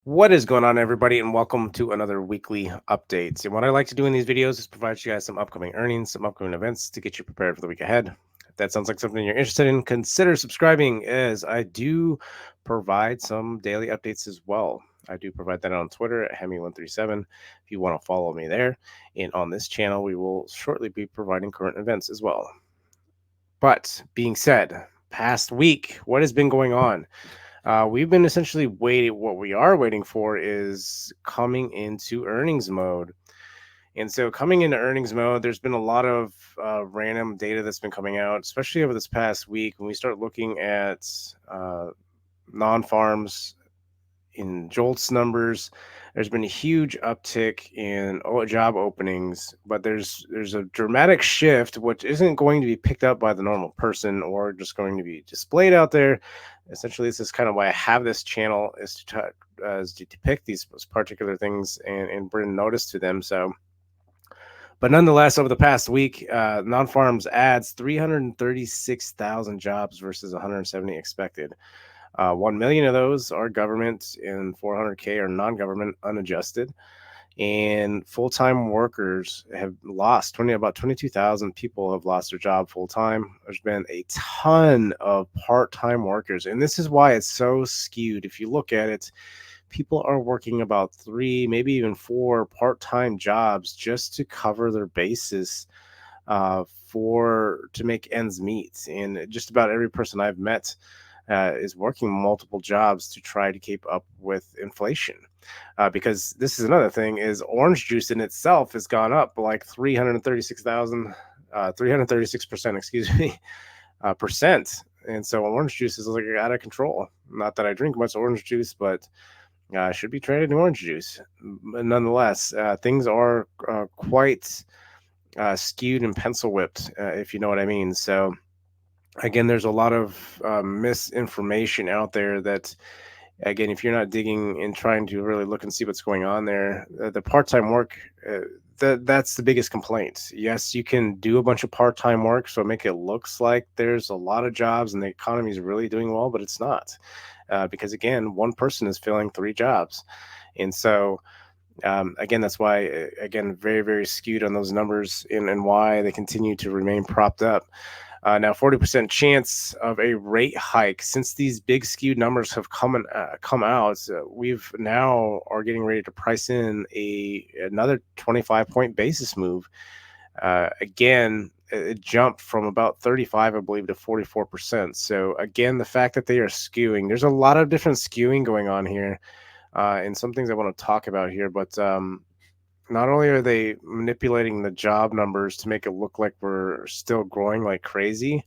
What is going on, everybody, and welcome to another weekly update. And what I like to do in these videos is provide you guys some upcoming earnings, some upcoming events to get you prepared for the week ahead. If that sounds like something you're interested in, consider subscribing, as I do provide some daily updates as well. I do provide that on Twitter at Hemi137 if you want to follow me there. And on this channel, we will shortly be providing current events as well. But being said, past week, what has been going on? We've been essentially waiting. What we are waiting for is coming into earnings mode. And so, coming into earnings mode, there's been a lot of random data that's been coming out, especially over this past week. When we start looking at non farms in JOLTS numbers, there's been a huge uptick in job openings, but there's a dramatic shift which isn't going to be picked up by the normal person or just going to be displayed out there. Essentially, this is kind of why I have this channel, is to depict these particular things and bring notice to them. So, but nonetheless, over the past week, non-farms adds 336,000 jobs versus 170 expected. 1 million of those are government and 400K are non-government unadjusted. And full-time workers have lost about 22,000 people have lost their job full-time. There's been a ton of part-time workers, and this is why it's so skewed. If you look at it, people are working about 3, maybe even 4 part-time jobs just to cover their basis, for to make ends meet. And just about every person I've met is working multiple jobs to try to keep up with inflation. Because this is another thing: is orange juice in itself has gone up like 336%, excuse me, percent. And so orange juice is like out of control. Not that I drink much orange juice, but should be traded in orange juice. But nonetheless, things are quite skewed and pencil whipped, if you know what I mean. So again, there's a lot of misinformation out there that, again, if you're not digging and trying to really look and see what's going on there, the part-time work, that's the biggest complaint. Yes, you can do a bunch of part-time work, so make it looks like there's a lot of jobs and the economy is really doing well, but it's not, because again, one person is filling 3 jobs. And so again, that's why, again, very, very skewed on those numbers, and why they continue to remain propped up. Now, 40% chance of a rate hike. Since these big skewed numbers have come out, we've now are getting ready to price in another 25-point basis move. Again, it jumped from about 35, I believe, to 44%. So again, the fact that they are skewing, there's a lot of different skewing going on here, and some things I want to talk about here. But not only are they manipulating the job numbers to make it look like we're still growing like crazy,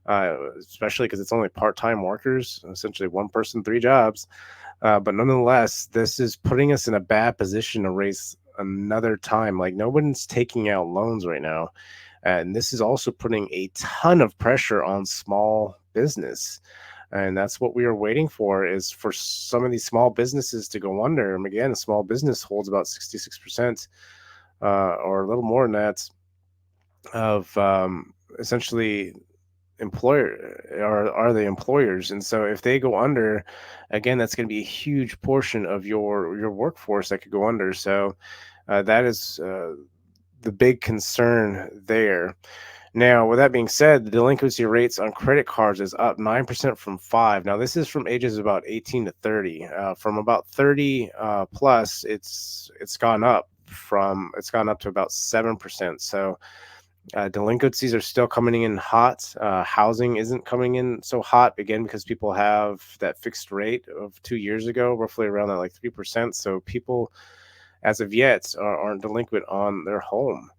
especially because it's only part-time workers, essentially one person, 3 jobs. But nonetheless, this is putting us in a bad position to raise another time. Like, no one's taking out loans right now. And this is also putting a ton of pressure on small business. And that's what we are waiting for, is for some of these small businesses to go under. And again, a small business holds about 66%, or a little more than that, of essentially employer are the employers. And so if they go under, again, that's going to be a huge portion of your workforce that could go under. So that is the big concern there. Now, with that being said, the delinquency rates on credit cards is up 9% from 5. Now, this is from ages about 18 to 30. From about 30 plus, it's gone up to about 7%. So delinquencies are still coming in hot. Housing isn't coming in so hot, again, because people have that fixed rate of 2 years ago, roughly around that like 3%. So people, as of yet, aren't delinquent on their home.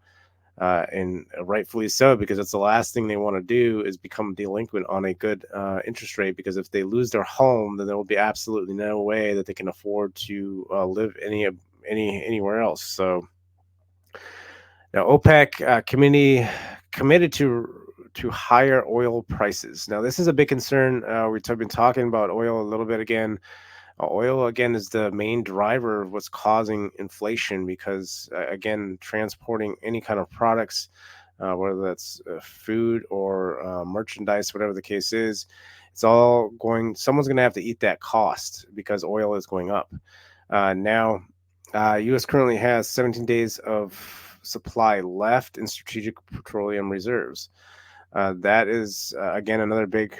And rightfully so, because it's the last thing they want to do is become delinquent on a good interest rate. Because if they lose their home, then there will be absolutely no way that they can afford to live anywhere else. So now, OPEC committed to higher oil prices. Now, this is a big concern. We've been talking about oil a little bit again. Oil, again, is the main driver of what's causing inflation, because, again, transporting any kind of products, whether that's food or merchandise, whatever the case is, someone's going to have to eat that cost because oil is going up. Now, U.S. currently has 17 days of supply left in strategic petroleum reserves. That is again another big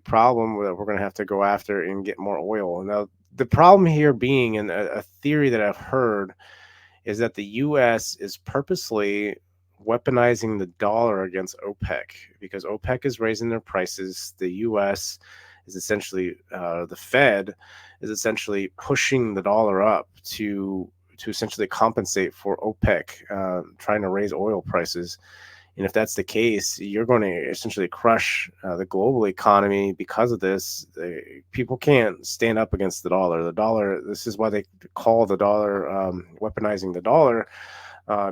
problem that we're going to have to go after and get more oil. Now, the problem here being, and a theory that I've heard, is that the U.S. is purposely weaponizing the dollar against OPEC because OPEC is raising their prices. The U.S. is essentially the Fed is essentially pushing the dollar up to essentially compensate for OPEC trying to raise oil prices. And if that's the case, you're going to essentially crush the global economy because of this. People can't stand up against the dollar. The dollar, this is why they call the dollar weaponizing the dollar,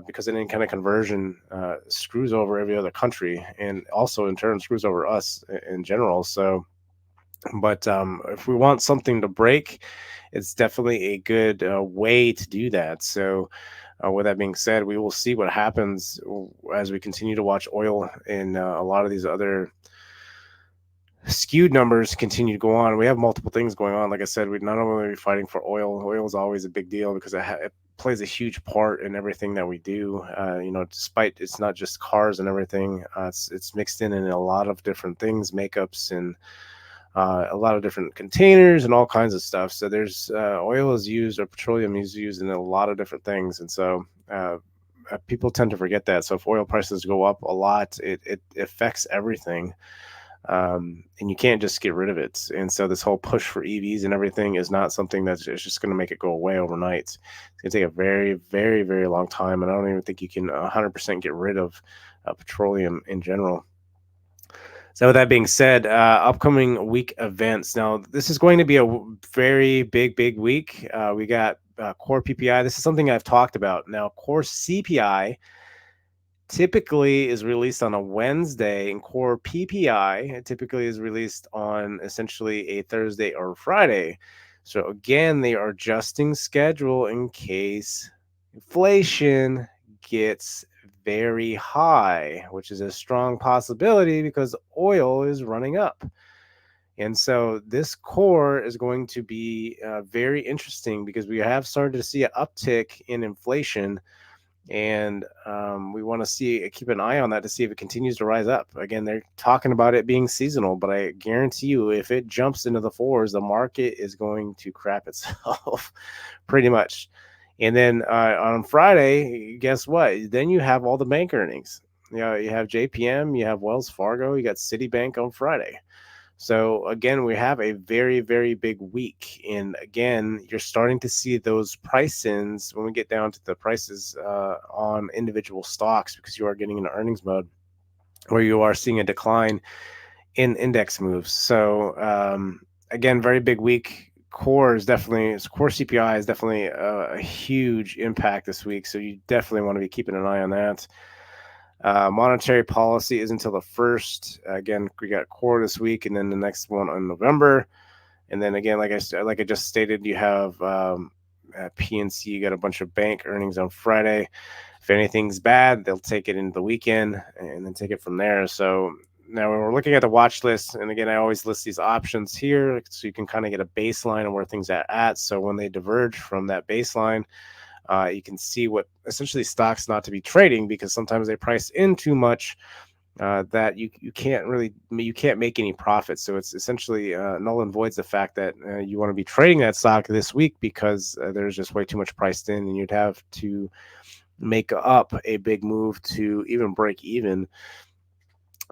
because any kind of conversion screws over every other country and also in turn screws over us in general. So, but if we want something to break, it's definitely a good way to do that. So, with that being said, we will see what happens as we continue to watch oil and a lot of these other skewed numbers continue to go on. We have multiple things going on. Like I said, we not only are we fighting for oil. Oil is always a big deal because it plays a huge part in everything that we do. Despite it's not just cars and everything, it's mixed in a lot of different things, makeups and a lot of different containers and all kinds of stuff. So there's oil is used, or petroleum is used in a lot of different things, and so people tend to forget that. So if oil prices go up a lot, it affects everything, and you can't just get rid of it. And so this whole push for EVs and everything is not something that's just going to make it go away overnight. It's going to take a very, very, very long time, and I don't even think you can 100% get rid of petroleum in general. So with that being said, upcoming week events. Now, this is going to be a very big week. We got core PPI. This is something I've talked about. Now, core CPI typically is released on a Wednesday, and core PPI typically is released on essentially a Thursday or Friday. So again, they are adjusting schedule in case inflation gets very high, which is a strong possibility because oil is running up. And so this core is going to be very interesting because we have started to see an uptick in inflation, and we want to keep an eye on that to see if it continues to rise up. Again, they're talking about it being seasonal, but I guarantee you, if it jumps into the fours, the market is going to crap itself pretty much. And then on Friday, guess what? Then you have all the bank earnings. You have JPM, you have Wells Fargo, you got Citibank on Friday. So again, we have a very, very big week. And again, you're starting to see those price ins when we get down to the prices on individual stocks, because you are getting into earnings mode where you are seeing a decline in index moves. So again, very big week. Core CPI is definitely a huge impact this week. So you definitely want to be keeping an eye on that. Monetary policy is until the 1st. Again, we got core this week, and then the next one in November. And then again, like I just stated, you have PNC. You got a bunch of bank earnings on Friday. If anything's bad, they'll take it into the weekend and then take it from there. So now when we're looking at the watch list, and again, I always list these options here so you can kind of get a baseline of where things are at. So when they diverge from that baseline, you can see what essentially stocks not to be trading, because sometimes they price in too much that you can't make any profits. So it's essentially null and voids the fact that you want to be trading that stock this week, because there's just way too much priced in, and you'd have to make up a big move to even break even.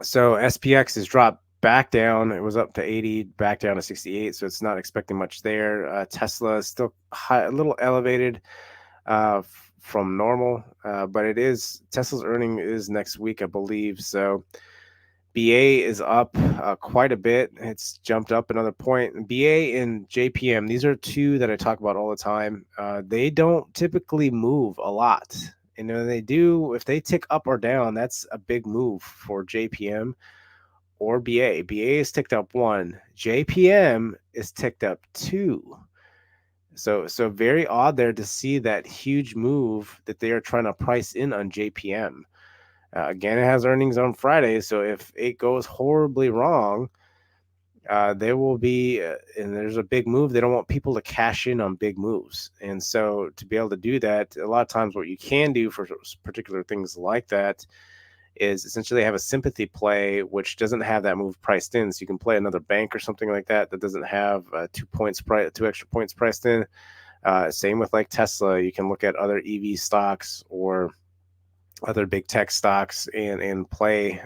So SPX has dropped back down. It was up to 80, back down to 68. So it's not expecting much there. Tesla is still a little elevated from normal, but Tesla's earning is next week, I believe. So BA is up quite a bit. It's jumped up another point. BA and JPM, these are two that I talk about all the time. They don't typically move a lot. And when they do, if they tick up or down, that's a big move for JPM or BA. BA is ticked up 1. JPM is ticked up 2. So very odd there to see that huge move that they are trying to price in on JPM. Again, it has earnings on Friday, so if it goes horribly wrong, there will be, and there's a big move. They don't want people to cash in on big moves. And so to be able to do that, a lot of times what you can do for particular things like that is essentially have a sympathy play, which doesn't have that move priced in. So you can play another bank or something like that that doesn't have 2 extra points priced in. Same with like Tesla. You can look at other EV stocks or other big tech stocks and play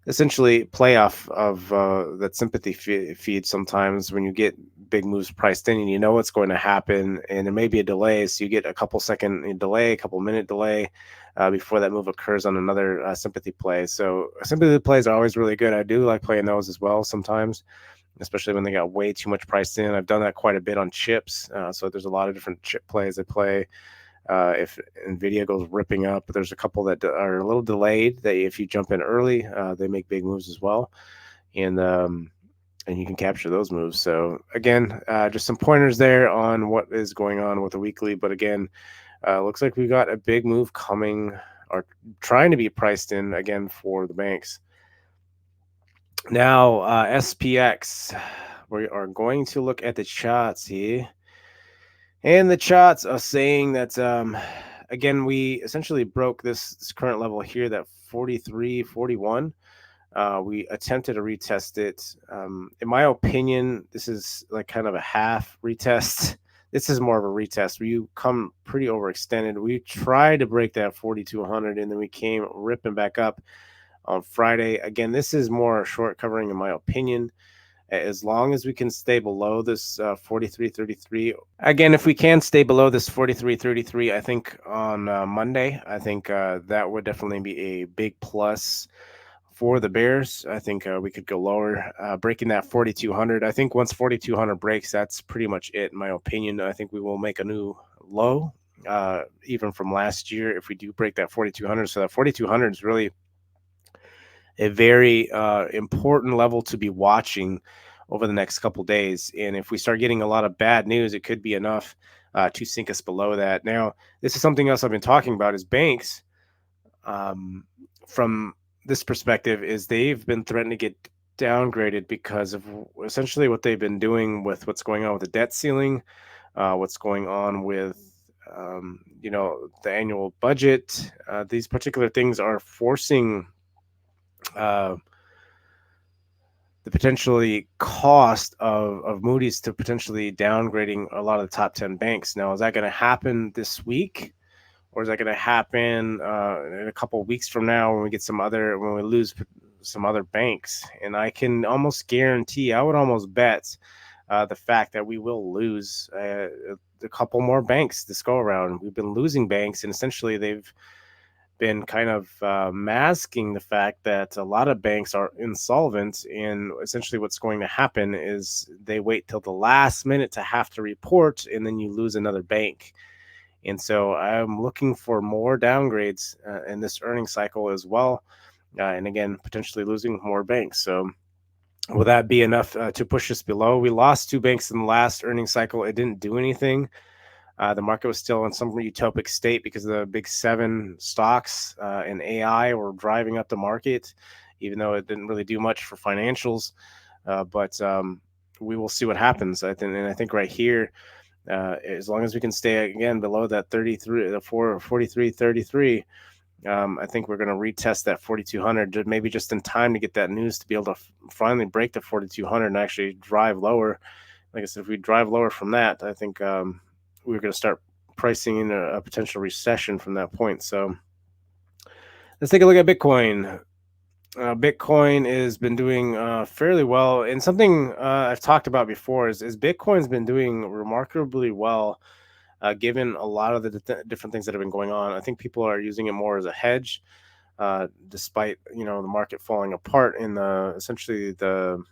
essentially play off of that sympathy feed sometimes when you get big moves priced in and you know what's going to happen, and there may be a delay, so you get a couple second delay, a couple minute delay before that move occurs on another sympathy play. So sympathy plays are always really good. I do like playing those as well sometimes, especially when they got way too much priced in. I've done that quite a bit on chips, so there's a lot of different chip plays I play. If Nvidia goes ripping up, there's a couple that are a little delayed that if you jump in early, they make big moves as well, and you can capture those moves. So again, just some pointers there on what is going on with the weekly. But again, looks like we got a big move coming or trying to be priced in again for the banks. Now, SPX, we are going to look at the charts here. And the charts are saying that, again, we essentially broke this current level here, that 43.41. We attempted to retest it. In my opinion, this is like kind of a half retest. This is more of a retest where you come pretty overextended. We tried to break that 4,200 and then we came ripping back up on Friday. Again, this is more short covering in my opinion. As long as we can stay below this 43.33. Again, if we can stay below this 43.33, I think on Monday, I think that would definitely be a big plus for the Bears. I think we could go lower, breaking that 4,200. I think once 4,200 breaks, that's pretty much it, in my opinion. I think we will make a new low, even from last year, if we do break that 4,200. So that 4,200 is really a very important level to be watching over the next couple days. And if we start getting a lot of bad news, it could be enough to sink us below that. Now, this is something else I've been talking about is banks. From this perspective, is they've been threatening to get downgraded because of essentially what they've been doing with what's going on with the debt ceiling, what's going on with the annual budget. These particular things are forcing the potentially cost of Moody's to potentially downgrading a lot of the top 10 banks. Now, is that going to happen this week, or is that going to happen in a couple of weeks from now when we lose some other banks? And I can almost guarantee, I would almost bet the fact that we will lose a couple more banks this go around. We've been losing banks, and essentially they've been kind of masking the fact that a lot of banks are insolvent, and essentially what's going to happen is they wait till the last minute to have to report, and then you lose another bank. And so I'm looking for more downgrades in this earnings cycle as well, and again potentially losing more banks. So will that be enough to push us below? We lost 2 banks in the last earnings cycle. It didn't do anything. The market was still in some utopic state because the big 7 stocks and AI were driving up the market, even though it didn't really do much for financials. But we will see what happens. I think right here, as long as we can stay again below that 43.33, I think we're going to retest that 4,200, maybe just in time to get that news to be able to finally break the 4,200 and actually drive lower. Like I said, if we drive lower from that, I think we're going to start pricing in a potential recession from that point. So let's take a look at Bitcoin. Bitcoin has been doing fairly well, and something I've talked about before is Bitcoin's been doing remarkably well, given a lot of the different things that have been going on. I think people are using it more as a hedge, despite the market falling apart in essentially the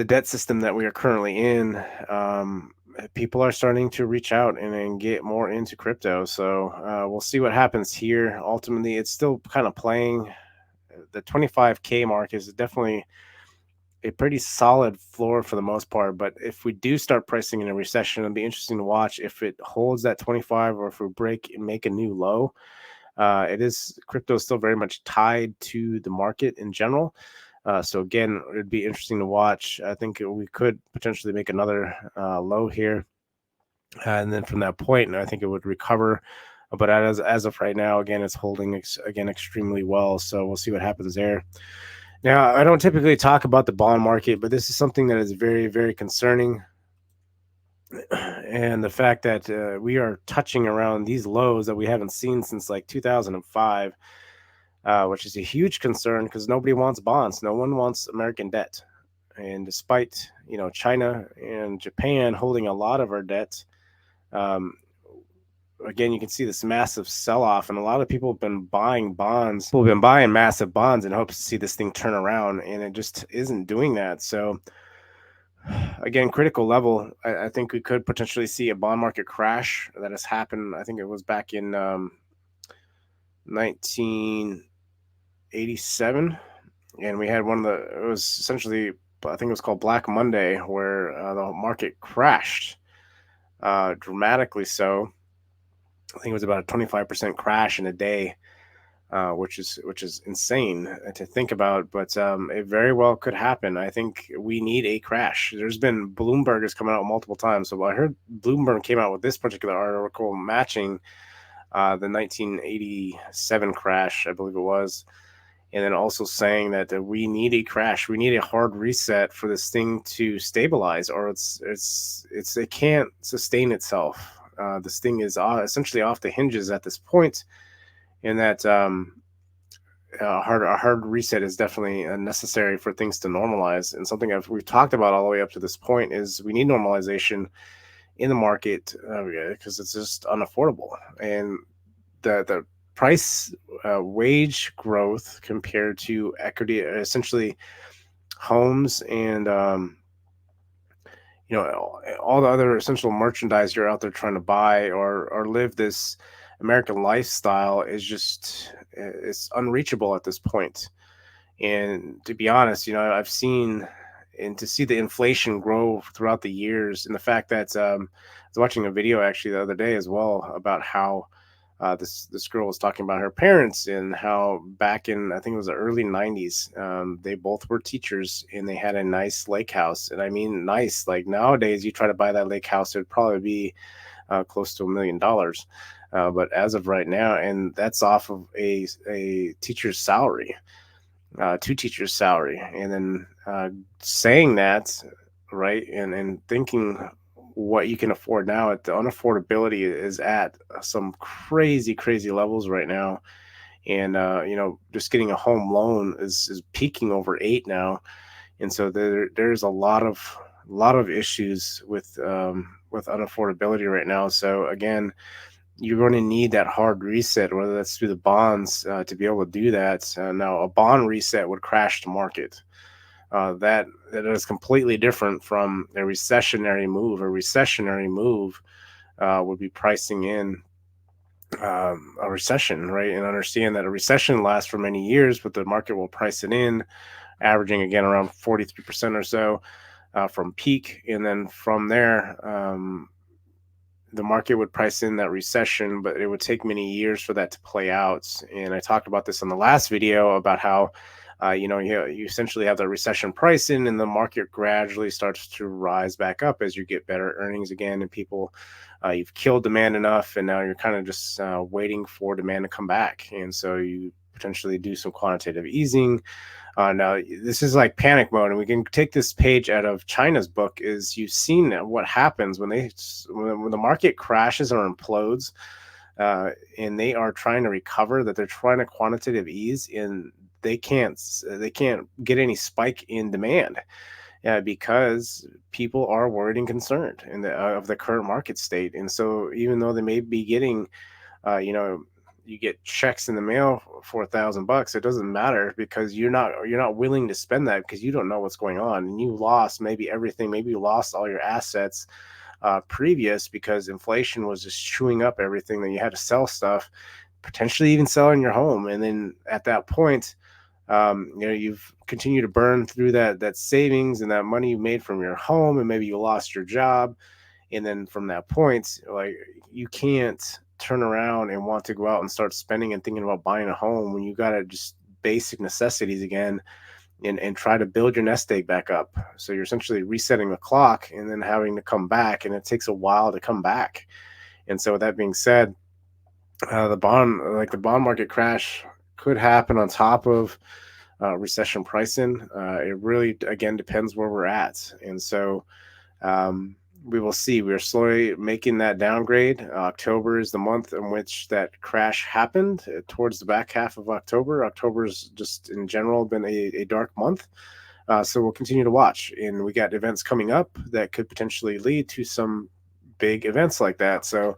debt system that we are currently in. People are starting to reach out and get more into crypto. So we'll see what happens here. Ultimately, it's still kind of playing. The 25K mark is definitely a pretty solid floor for the most part. But if we do start pricing in a recession, it'll be interesting to watch if it holds that 25 or if we break and make a new low. Crypto is still very much tied to the market in general. So again, it'd be interesting to watch. I think we could potentially make another low here, and then from that point, I think it would recover. But as of right now, again, it's holding again extremely well. So we'll see what happens there. Now, I don't typically talk about the bond market, but this is something that is very, very concerning. And the fact that we are touching around these lows that we haven't seen since like 2005, which is a huge concern because nobody wants bonds. No one wants American debt. And despite, China and Japan holding a lot of our debt, um, again, you can see this massive sell-off, and a lot of people have been buying bonds. People have been buying massive bonds in hopes to see this thing turn around, and it just isn't doing that. So, again, critical level, I think we could potentially see a bond market crash that has happened. I think it was back in 1987, and we had it was essentially, I think it was called Black Monday, where the market crashed dramatically. So I think it was about a 25% crash in a day, which is insane to think about. But it very well could happen. I think we need a crash. There's been Bloomberg is coming out multiple times. So I heard Bloomberg came out with this particular article matching the 1987 crash, I believe it was, and then also saying that we need a crash. We need a hard reset for this thing to stabilize, or it can't sustain itself. This thing is essentially off the hinges at this point, and that a hard reset is definitely necessary for things to normalize. And something we've talked about all the way up to this point is we need normalization in the market because it's just unaffordable, and the price wage growth compared to equity, essentially homes and all the other essential merchandise you're out there trying to buy or live this American lifestyle, is just it's unreachable at this point. And to be honest, I've seen, and to see the inflation grow throughout the years, and the fact that I was watching a video actually the other day as well about how this girl was talking about her parents, and how back in, I think it was the early 90s, they both were teachers, and they had a nice lake house. And I mean nice, like nowadays you try to buy that lake house, it would probably be close to $1 million. But as of right now, and that's off of a teacher's salary, two teachers' salary, and then saying that, right, and thinking what you can afford now, the unaffordability is at some crazy levels right now. And just getting a home loan is peaking over 8 now. And so there's a lot of issues with unaffordability right now. So again, you're going to need that hard reset, whether that's through the bonds, to be able to do that. Now, a bond reset would crash the market. That is completely different from a recessionary move. A recessionary move would be pricing in a recession, right? And understand that a recession lasts for many years, but the market will price it in, averaging again around 43% or so from peak. And then from there, the market would price in that recession, but it would take many years for that to play out. And I talked about this in the last video about how you essentially have the recession price in, and the market gradually starts to rise back up as you get better earnings again, and people, you've killed demand enough, and now you're kind of just waiting for demand to come back. And so you potentially do some quantitative easing. Now, this is like panic mode, and we can take this page out of China's book. Is you've seen what happens when the market crashes or implodes, and they are trying to recover, that they're trying to quantitative ease, and they can't get any spike in demand because people are worried and concerned of the current market state. And so even though they may be getting, you get checks in the mail for $1,000, it doesn't matter, because you're not willing to spend that because you don't know what's going on, and you lost maybe everything. Maybe you lost all your assets previous, because inflation was just chewing up everything. That you had to sell stuff, potentially even selling your home, and then at that point, you've continued to burn through that savings and that money you made from your home, and maybe you lost your job. And then from that point, like, you can't turn around and want to go out and start spending and thinking about buying a home when you got to just basic necessities again and try to build your nest egg back up. So you're essentially resetting the clock and then having to come back, and it takes a while to come back. And so with that being said, the bond market crash could happen on top of recession pricing. It really again depends where we're at, and so um, we will see. We are slowly making that downgrade. October is the month in which that crash happened. Towards the back half of October. October's just in general been a dark month. So we'll continue to watch, and we got events coming up that could potentially lead to some big events like that. So,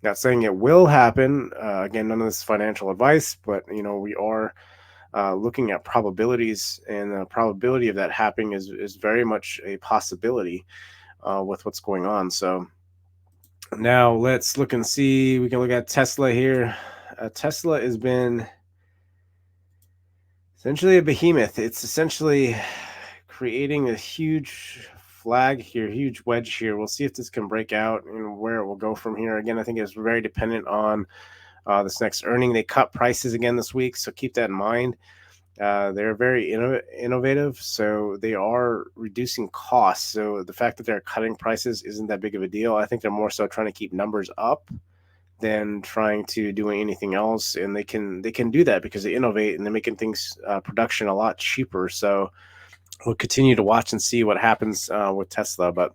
not saying it will happen. Again, none of this is financial advice, but we are looking at probabilities, and the probability of that happening is very much a possibility with what's going on. So now let's look and see. We can look at Tesla here. Tesla has been essentially a behemoth. It's essentially creating a huge flag here, huge wedge here. We'll see if this can break out and where it will go from here. Again, I think it's very dependent on this next earning. They cut prices again this week, so keep that in mind. They're very innovative, so they are reducing costs. So the fact that they're cutting prices isn't that big of a deal. I think they're more so trying to keep numbers up than trying to do anything else, and they can do that because they innovate and they're making things production a lot cheaper. So we'll continue to watch and see what happens with Tesla, but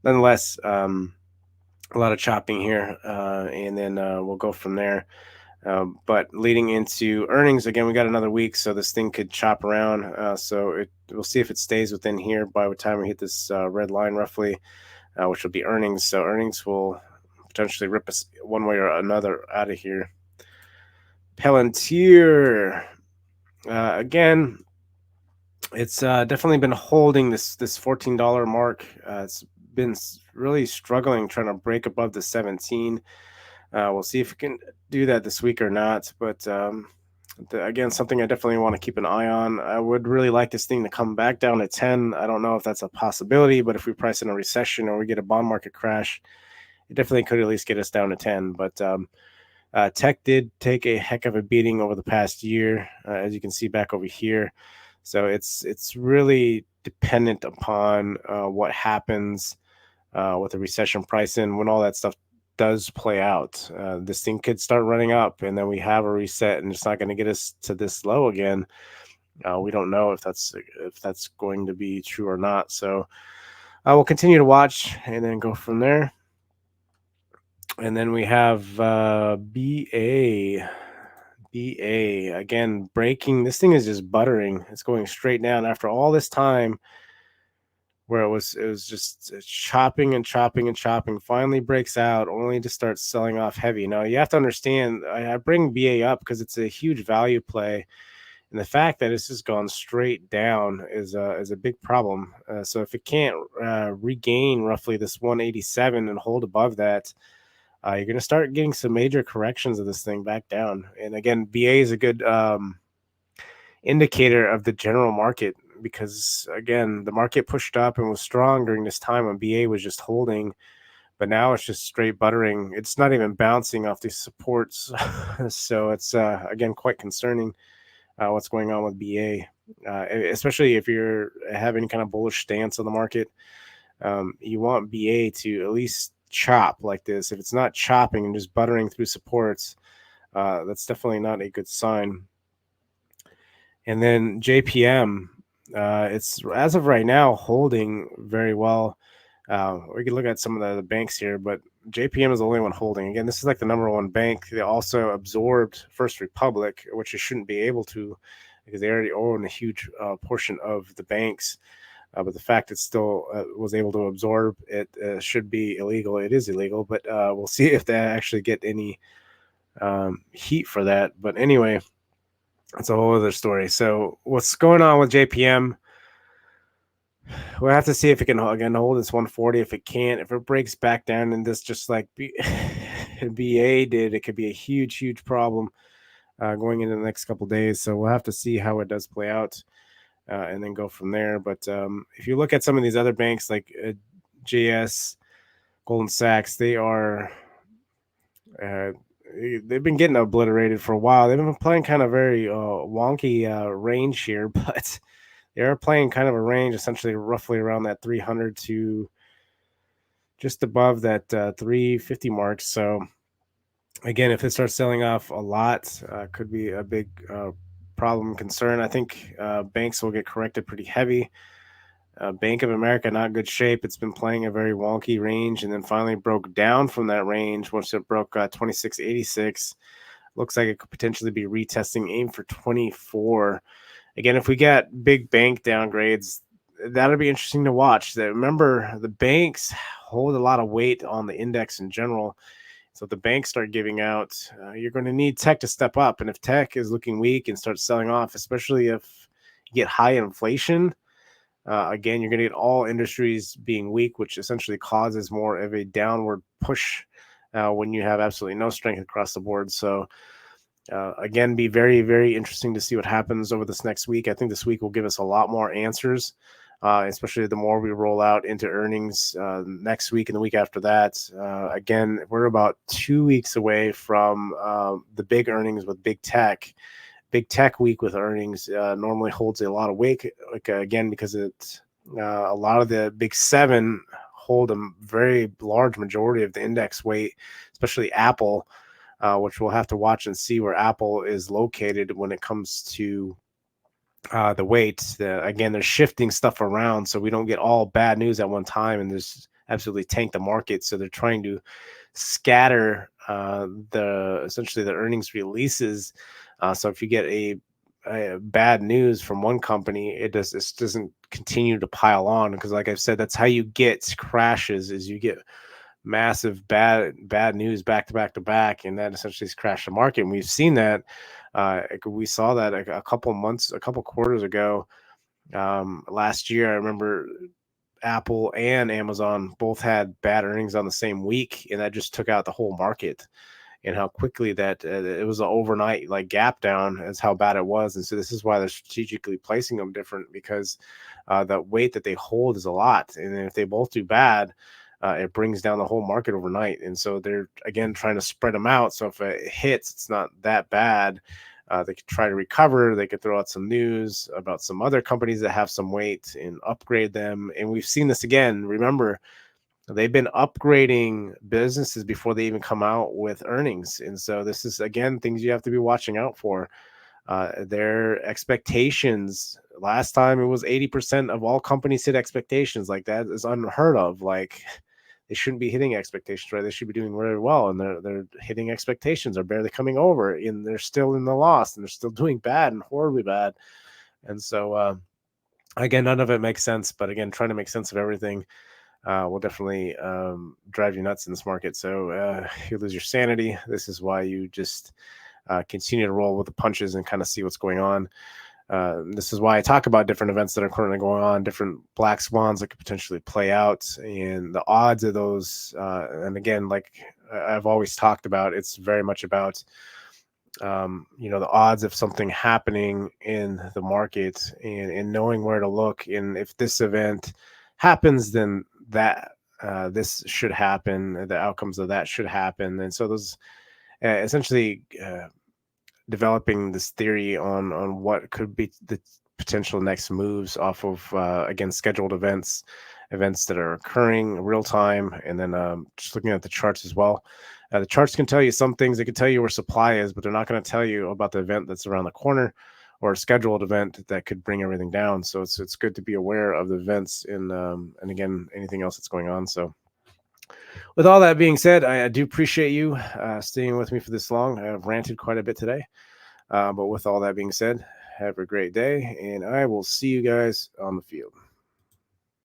nonetheless, a lot of chopping here, and then we'll go from there. But leading into earnings, again, we got another week, so this thing could chop around. So we'll see if it stays within here by the time we hit this red line roughly, which will be earnings. So earnings will potentially rip us one way or another out of here. Palantir, again, it's definitely been holding this $14 mark. It's been really struggling trying to break above the 17. We'll see if it can do that this week or not. But again, something I definitely want to keep an eye on. I would really like this thing to come back down to 10. I don't know if that's a possibility, but if we price in a recession or we get a bond market crash, it definitely could at least get us down to 10. But tech did take a heck of a beating over the past year, as you can see back over here. So it's really dependent upon what happens with the recession pricing when all that stuff does play out. This thing could start running up, and then we have a reset, and it's not going to get us to this low again. We don't know if that's going to be true or not. So I will continue to watch and then go from there. And then we have BA. BA again breaking. This thing is just buttering. It's going straight down after all this time where it was just chopping and chopping and chopping. Finally breaks out only to start selling off heavy. Now you have to understand, I bring BA up because it's a huge value play, and the fact that it's just gone straight down is a big problem. So if it can't regain roughly this 187 and hold above that, you're going to start getting some major corrections of this thing back down. And again, BA is a good indicator of the general market because, again, the market pushed up and was strong during this time when BA was just holding, but now it's just straight buttering. It's not even bouncing off these supports. So it's, again, quite concerning what's going on with BA, especially if you're having any kind of bullish stance on the market. You want BA to at least chop like this. If it's not chopping and just buttering through supports, that's definitely not a good sign. And then JPM, it's as of right now holding very well. We can look at some of the banks here, but JPM is the only one holding. Again, this is like the number one bank. They also absorbed First Republic, which they shouldn't be able to because they already own a huge portion of the banks. But the fact it still was able to absorb it should be illegal. It is illegal, but we'll see if they actually get any heat for that. But anyway, that's a whole other story. So what's going on with JPM? We'll have to see if it can again hold this 140. If it can't, if it breaks back down and this just like BA did, it could be a huge problem going into the next couple days. So we'll have to see how it does play out. And then go from there. But if you look at some of these other banks like JS, Goldman Sachs, they are Uh, they've been getting obliterated for a while. They've been playing kind of very wonky range here, but they are playing kind of a range, essentially roughly around that 300 to just above that 350 mark. So again, if it starts selling off a lot, could be a big problem concern. I think banks will get corrected pretty heavy. Bank of America, not good shape. It's been playing a very wonky range and then finally broke down from that range once it broke 2686. Looks like it could potentially be retesting aim for 24. Again, if we get big bank downgrades, that'll be interesting to watch. That remember, the banks hold a lot of weight on the index in general. So if the banks start giving out, you're going to need tech to step up. And if tech is looking weak and starts selling off, especially if you get high inflation, again, you're going to get all industries being weak, which essentially causes more of a downward push when you have absolutely no strength across the board. So again, be very, very interesting to see what happens over this next week. I think this week will give us a lot more answers, especially the more we roll out into earnings next week and the week after that. Again, we're about 2 weeks away from the big earnings with big tech. Big tech week with earnings normally holds a lot of weight, again, because it's a lot of the big seven hold a very large majority of the index weight, especially Apple. Which we'll have to watch and see where Apple is located when it comes to the weight. Again, they're shifting stuff around so we don't get all bad news at one time and just absolutely tank the market. So they're trying to scatter essentially the earnings releases. So if you get a bad news from one company, it doesn't continue to pile on, because like I've said, that's how you get crashes, is you get massive bad news back to back to back, and that essentially has crashed the market. And we've seen that. We saw that a couple quarters ago. Last year, I remember Apple and Amazon both had bad earnings on the same week, and that just took out the whole market. And how quickly that it was an overnight like gap down is how bad it was. And so this is why they're strategically placing them different, because the weight that they hold is a lot, and if they both do bad, it brings down the whole market overnight. And so they're again trying to spread them out. So if it hits, it's not that bad. They could try to recover. They could throw out some news about some other companies that have some weight and upgrade them. And we've seen this again. Remember, they've been upgrading businesses before they even come out with earnings. And so this is, again, things you have to be watching out for. Their expectations, last time it was 80% of all companies hit expectations. Like, that is unheard of. Like, they shouldn't be hitting expectations, right? They should be doing really well, and they're hitting expectations, are barely coming over, and they're still in the loss, and they're still doing bad and horribly bad. And so again, none of it makes sense, but again, trying to make sense of everything will definitely drive you nuts in this market. So you lose your sanity. This is why you just continue to roll with the punches and kind of see what's going on. This is why I talk about different events that are currently going on, different black swans that could potentially play out, and the odds of those. And again, like I've always talked about, it's very much about the odds of something happening in the market, and knowing where to look. And if this event happens, then that this should happen. The outcomes of that should happen. And so those essentially. Developing this theory on what could be the potential next moves off of again, scheduled events that are occurring real time, and then just looking at the charts as well. The charts can tell you some things. They can tell you where supply is, but they're not going to tell you about the event that's around the corner, or a scheduled event that could bring everything down. So it's good to be aware of the events and again, anything else that's going on. So with all that being said, I do appreciate you staying with me for this long. I've ranted quite a bit today. But with all that being said, have a great day, and I will see you guys on the field.